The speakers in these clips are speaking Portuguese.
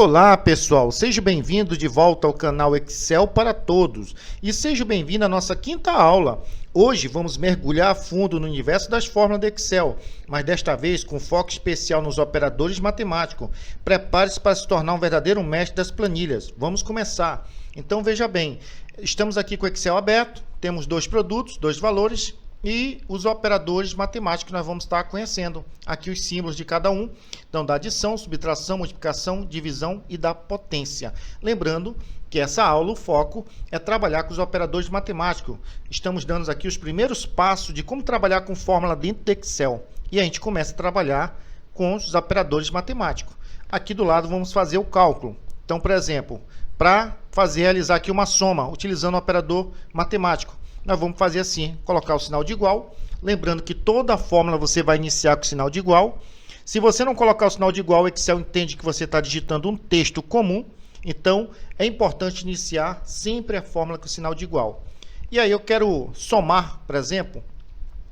Olá pessoal, seja bem-vindo de volta ao canal Excel para Todos e seja bem-vindo à nossa quinta aula. Hoje vamos mergulhar a fundo no universo das fórmulas do Excel, mas desta vez com foco especial nos operadores matemáticos. Prepare-se para se tornar um verdadeiro mestre das planilhas. Vamos começar. Então veja bem, estamos aqui com o Excel aberto, temos dois produtos, dois valores e os operadores matemáticos que nós vamos estar conhecendo. Aqui os símbolos de cada um, então da adição, subtração, multiplicação, divisão e da potência. Lembrando que essa aula, o foco é trabalhar com os operadores matemáticos. Estamos dando aqui os primeiros passos de como trabalhar com fórmula dentro do Excel. E a gente começa a trabalhar com os operadores matemáticos. Aqui do lado vamos fazer o cálculo. Então, por exemplo, para realizar aqui uma soma, utilizando o operador matemático, nós vamos fazer assim, colocar o sinal de igual. Lembrando que toda a fórmula você vai iniciar com o sinal de igual. Se você não colocar o sinal de igual, o Excel entende que você está digitando um texto comum. Então, é importante iniciar sempre a fórmula com o sinal de igual. E aí eu quero somar, por exemplo,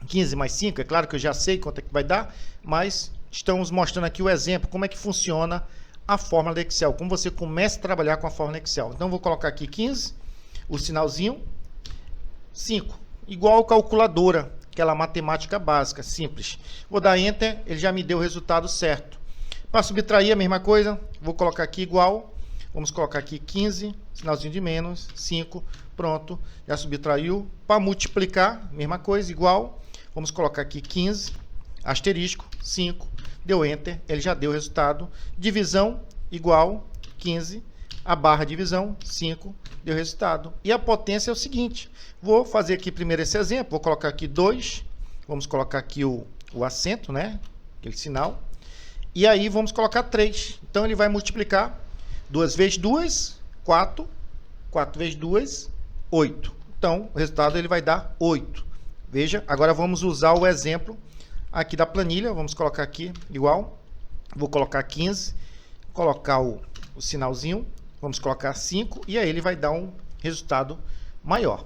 15 mais 5. É claro que eu já sei quanto é que vai dar, mas estamos mostrando aqui o exemplo, como é que funciona a fórmula do Excel, como você começa a trabalhar com a fórmula do Excel. Então, vou colocar aqui 15, o sinalzinho, 5, igual calculadora, aquela matemática básica, simples. Vou dar Enter, ele já me deu o resultado certo. Para subtrair a mesma coisa, vou colocar aqui igual, vamos colocar aqui 15, sinalzinho de menos, 5, pronto, já subtraiu. Para multiplicar, mesma coisa, igual, vamos colocar aqui 15, asterisco, 5, deu Enter, ele já deu o resultado. Divisão, igual, 15, a barra divisão, 5, deu resultado. E a potência é o seguinte, vou fazer aqui primeiro esse exemplo, vou colocar aqui 2, vamos colocar aqui o acento, né? Aquele sinal. E aí vamos colocar 3. Então ele vai multiplicar 2 vezes 2, 4, 4 vezes 2, 8. Então o resultado ele vai dar 8. Veja, agora vamos usar o exemplo aqui da planilha, vamos colocar aqui igual, vou colocar 15, colocar o sinalzinho, vamos colocar 5 e aí ele vai dar um resultado maior.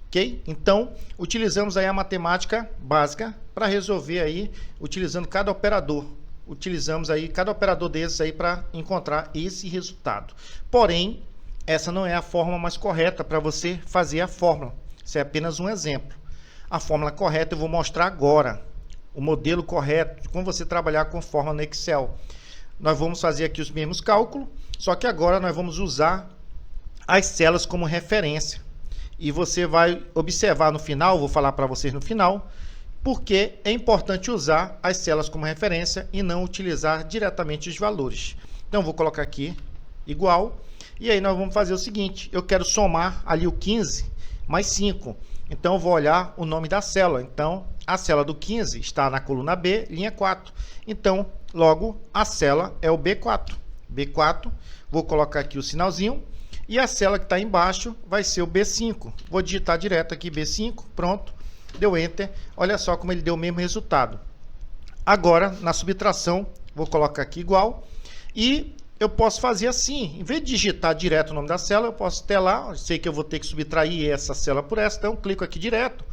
Ok? Então, utilizamos aí a matemática básica para resolver aí, utilizando cada operador. Utilizamos aí cada operador desses aí para encontrar esse resultado. Porém, essa não é a forma mais correta para você fazer a fórmula. Isso é apenas um exemplo. A fórmula correta eu vou mostrar agora. O modelo correto de como você trabalhar com fórmula no Excel. Nós vamos fazer aqui os mesmos cálculos, só que agora nós vamos usar as células como referência. E você vai observar no final, vou falar para vocês no final, porque é importante usar as células como referência e não utilizar diretamente os valores. Então, vou colocar aqui igual, e aí nós vamos fazer o seguinte, eu quero somar ali o 15 mais 5. Então, eu vou olhar o nome da célula. Então, a célula do 15 está na coluna B, linha 4. Então, logo, a célula é o B4. B4, vou colocar aqui o sinalzinho. E a célula que está embaixo vai ser o B5. Vou digitar direto aqui B5, pronto. Deu Enter. Olha só como ele deu o mesmo resultado. Agora, na subtração, vou colocar aqui igual. E eu posso fazer assim. Em vez de digitar direto o nome da célula, eu posso telar. Sei que eu vou ter que subtrair essa célula por essa. Então, clico aqui direto.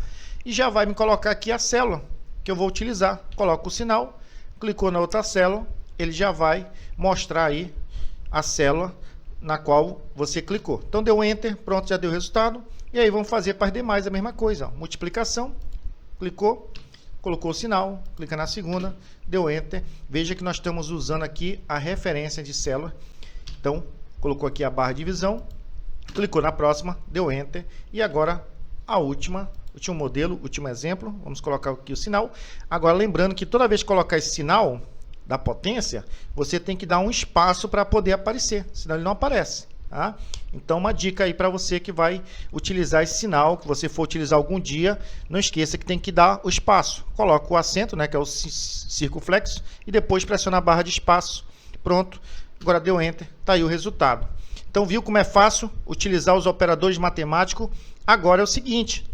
E já vai me colocar aqui a célula que eu vou utilizar. Coloco o sinal. Clicou na outra célula. Ele já vai mostrar aí a célula na qual você clicou. Então, deu Enter, pronto, já deu o resultado. E aí, vamos fazer para as demais a mesma coisa. Ó. Multiplicação, clicou, colocou o sinal, clica na segunda, deu Enter. Veja que nós estamos usando aqui a referência de célula. Então, colocou aqui a barra de divisão, clicou na próxima, deu Enter. E agora, a último modelo, último exemplo. Vamos colocar aqui o sinal. Agora, lembrando que toda vez que colocar esse sinal da potência, você tem que dar um espaço para poder aparecer, senão ele não aparece. Tá? Então, uma dica aí para você que vai utilizar esse sinal, que você for utilizar algum dia, não esqueça que tem que dar o espaço. Coloca o acento, né, que é o circunflexo, e depois pressiona a barra de espaço. Pronto, agora deu Enter, está aí o resultado. Então, viu como é fácil utilizar os operadores matemáticos? Agora é o seguinte,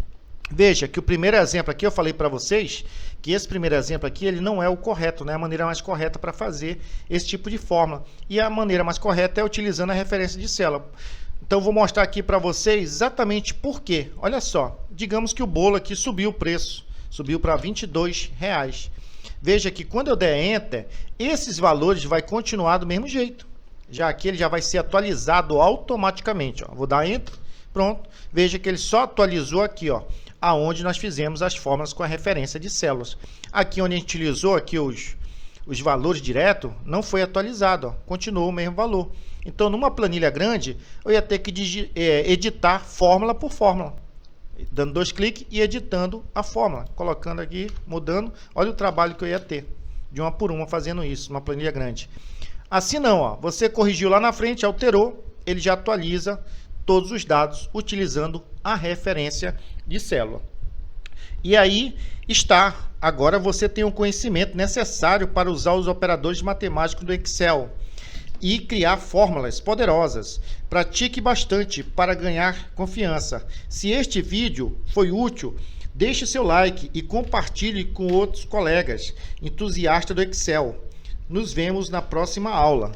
veja que o primeiro exemplo aqui, eu falei para vocês que esse primeiro exemplo aqui, ele não é o correto, não é a maneira mais correta para fazer esse tipo de fórmula. E a maneira mais correta é utilizando a referência de célula. Então, eu vou mostrar aqui para vocês exatamente por quê. Olha só, digamos que o bolo aqui subiu o preço, subiu para R$22. Veja que quando eu der Enter, esses valores vai continuar do mesmo jeito. Já aqui ele já vai ser atualizado automaticamente, ó. Vou dar Enter, pronto. Veja que ele só atualizou aqui, ó, aonde nós fizemos as fórmulas com a referência de células. Aqui onde a gente utilizou aqui os valores direto, não foi atualizado, ó, continuou o mesmo valor. Então, numa planilha grande, eu ia ter que editar fórmula por fórmula, dando 2 cliques e editando a fórmula, colocando aqui, mudando. Olha o trabalho que eu ia ter, de uma por uma, fazendo isso, numa planilha grande. Assim não, ó, você corrigiu lá na frente, alterou, ele já atualiza todos os dados utilizando a referência de célula. E aí está, agora você tem o conhecimento necessário para usar os operadores matemáticos do Excel e criar fórmulas poderosas. Pratique bastante para ganhar confiança. Se este vídeo foi útil, deixe seu like e compartilhe com outros colegas entusiastas do Excel. Nos vemos na próxima aula.